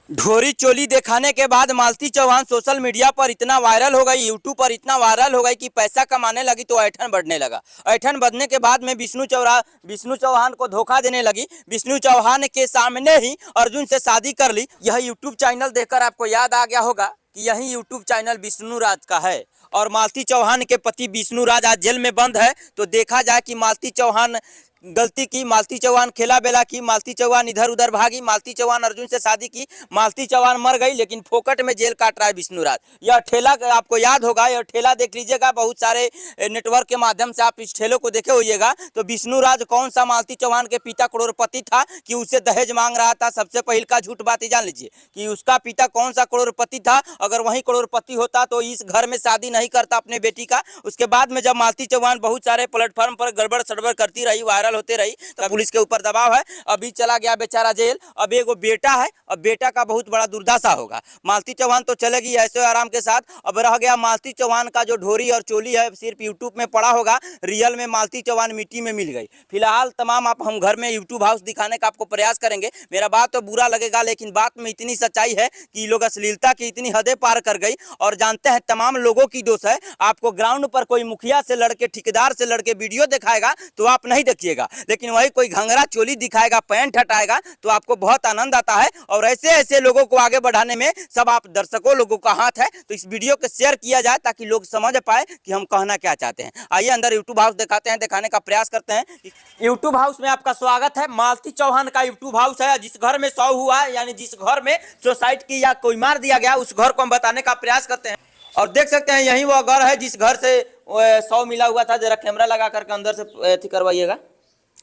ढोरी चोली दिखाने के बाद मालती चौहान सोशल मीडिया पर इतना वायरल हो गई, यूट्यूब पर इतना वायरल हो गई कि पैसा कमाने लगी तो ऐठन बढ़ने लगा। ऐठन बढ़ने के बाद में विष्णु चौहान को धोखा देने लगी। विष्णु चौहान के सामने ही अर्जुन से शादी कर ली। यह यूट्यूब चैनल देखकर आपको याद आ गया होगा कि यही यूट्यूब चैनल विष्णु राज का है और मालती चौहान के पति विष्णु राज आज जेल में बंद है। तो देखा जाए कि मालती चौहान गलती की, मालती चौहान खेला बेला की, मालती चौहान इधर उधर भागी, मालती चौहान अर्जुन से शादी की, मालती चौहान मर गई, लेकिन फोकट में जेल काट रहा है विष्णु राज। यह ठेला आपको याद होगा, यह ठेला देख लीजिएगा, बहुत सारे नेटवर्क के माध्यम से आप इस ठेले को देखे होइएगा। तो विष्णु राज कौन सा मालती चौहान के पिता करोड़पति था कि उससे दहेज मांग रहा था। सबसे पहले का झूठ बात ही जान लीजिए कि उसका पिता कौन सा करोड़पति था। अगर वही करोड़पति होता तो इस घर में शादी नहीं करता अपने बेटी का। उसके बाद में जब मालती चौहान बहुत सारे प्लेटफॉर्म पर गड़बड़ सड़बड़ करती रही, वायरल होते रही, तो पुलिस के ऊपर दबाव है। अभी चला गया बेचारा जेल। अब एगो बेटा है, अब बेटा का बहुत बड़ा दुर्दशा होगा। मालती चौहान तो चलेगी ऐसे आराम के साथ, अब रह गया मालती चौहान का जो ढोरी और चोली है, सिर्फ यूट्यूब में पड़ा होगा। रियल में मालती चौहान मिट्टी में मिल गई। फिलहाल तमाम आप हम घर में यूट्यूब हाउस दिखाने का आपको प्रयास करेंगे। मेरा बात तो बुरा लगेगा, लेकिन बात में इतनी सच्चाई है कि लोग अश्लीलता की इतनी हदें पार कर गई। और जानते हैं तमाम लोगों की दोष है। आपको ग्राउंड पर कोई मुखिया से लड़के, ठेकेदार से लड़के वीडियो दिखाएगा तो आप नहीं देखिएगा, लेकिन वही कोई घंगरा चोली दिखाएगा, पैंट हटाएगा तो आपको बहुत आनंद आता है। और ऐसे ऐसे लोगों को आगे बढ़ाने में सब आप दर्शकों लोगों का हाथ है। तो इस वीडियो को शेयर किया जाए ताकि लोग समझ पाए कि हम कहना क्या चाहते हैं। आइए अंदर यूट्यूब हाउस दिखाते हैं, दिखाने का प्रयास करते हैं। यूट्यूब हाउस में आपका स्वागत है। मालती चौहान का यूट्यूब हाउस है। जिस घर में शव हुआ है, यानी जिस घर में सुसाइड की या कोई मार दिया गया, उस घर को हम बताने का प्रयास करते हैं। और देख सकते हैं यही वो घर है जिस घर से शव मिला हुआ था। जरा कैमरा लगा करके अंदर से करवाइएगा,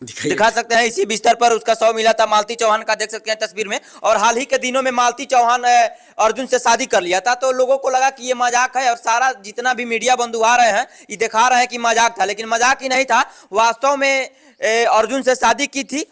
दिखा सकते हैं। इसी बिस्तर पर उसका शव मिला था मालती चौहान का, देख सकते हैं तस्वीर में। और हाल ही के दिनों में मालती चौहान अर्जुन से शादी कर लिया था। तो लोगों को लगा कि ये मजाक है, और सारा जितना भी मीडिया बंधु आ रहे हैं ये दिखा रहे हैं कि मजाक था, लेकिन मजाक ही नहीं था। वास्तव में अर्जुन से शादी की थी।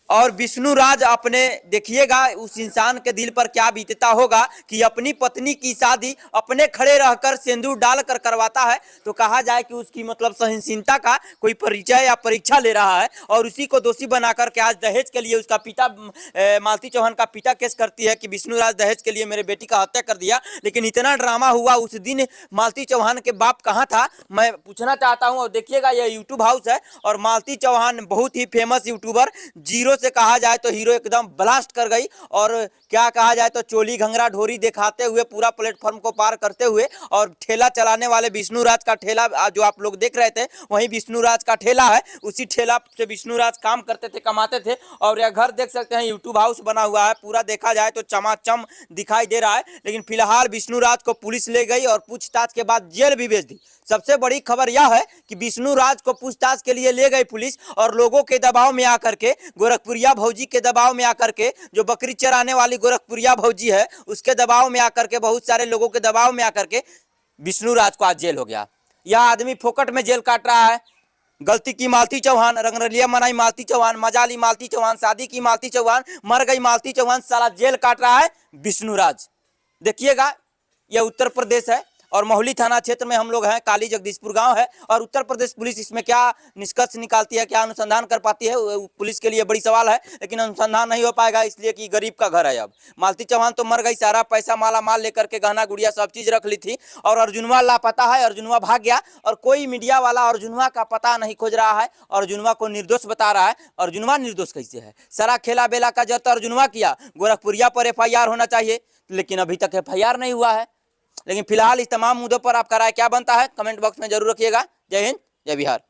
और विष्णु राज अपने देखिएगा उस इंसान के दिल पर क्या बीतता होगा कि अपनी पत्नी की शादी अपने खड़े रहकर सिंदूर डालकर करवाता है। तो कहा जाए कि उसकी मतलब सहनशीलता का कोई परिचय या परीक्षा ले रहा है, और उसी को दोषी बनाकर के आज दहेज के लिए उसका पिता मालती चौहान का पिता केस करती है कि विष्णु राज दहेज के लिए मेरे बेटी का हत्या कर दिया। लेकिन इतना ड्रामा हुआ उस दिन, मालती चौहान के बाप कहाँ था, मैं पूछना चाहता हूँ। और देखिएगा ये यूट्यूब हाउस है, और मालती चौहान बहुत ही फेमस यूट्यूबर, जीरो से कहा जाए तो हीरो एकदम ब्लास्ट कर गई। और क्या कहा जाए तो चोली घंगरा ढोरी दिखाते हुए पूरा प्लेटफॉर्म को पार करते हुए, और ठेला चलाने वाले विष्णु राज का ठेला जो आप लोग देख रहे थे वही विष्णु राज का ठेला है। उसी ठेला से विष्णु राज काम करते थे, कमाते थे। और यह घर देख सकते हैं यूट्यूब हाउस बना हुआ है, पूरा देखा जाए तो चमाचम दिखाई दे रहा है। लेकिन फिलहाल विष्णु राज को पुलिस ले गई और पूछताछ के बाद जेल भी भेज दी। सबसे बड़ी खबर यह है कि विष्णु राज को पूछताछ के लिए ले गई पुलिस, और लोगों के दबाव में आकर के, गोरखपुरिया भौजी के दबाव में आकर के, जो बकरी चराने वाली गोरखपुरिया भौजी है उसके दबाव में आकर के, बहुत सारे लोगों के दबाव में आकर के विष्णु राज को आज जेल हो गया। यह आदमी फोकट में जेल काट रहा है। गलती की मालती चौहान, रंगरलिया मनाई मालती चौहान, मजा ली मालती चौहान, शादी की मालती चौहान, मर गई मालती चौहान, साला जेल काट रहा है विष्णु राज। देखिएगा यह उत्तर प्रदेश है और मोहाली थाना क्षेत्र में हम लोग हैं, काली जगदीशपुर गांव है। और उत्तर प्रदेश पुलिस इसमें क्या निष्कर्ष निकालती है, क्या अनुसंधान कर पाती है, पुलिस के लिए बड़ी सवाल है। लेकिन अनुसंधान नहीं हो पाएगा, इसलिए कि गरीब का घर है। अब मालती चौहान तो मर गई, सारा पैसा माला माल लेकर के, गहना गुड़िया सब चीज रख ली थी। और अर्जुनवा लापता है, अर्जुनवा भाग गया, और कोई मीडिया वाला अर्जुनवा का पता नहीं खोज रहा है, अर्जुनवा को निर्दोष बता रहा है। अर्जुनवा निर्दोष कैसे है? सारा खेला बेला का जब अर्जुनवा किया, गोरखपुरिया पर FIR होना चाहिए, लेकिन अभी तक FIR नहीं हुआ है। लेकिन फिलहाल इस तमाम मुद्दों पर आपका राय क्या बनता है, कमेंट बॉक्स में जरूर रखिएगा। जय हिंद, जय बिहार।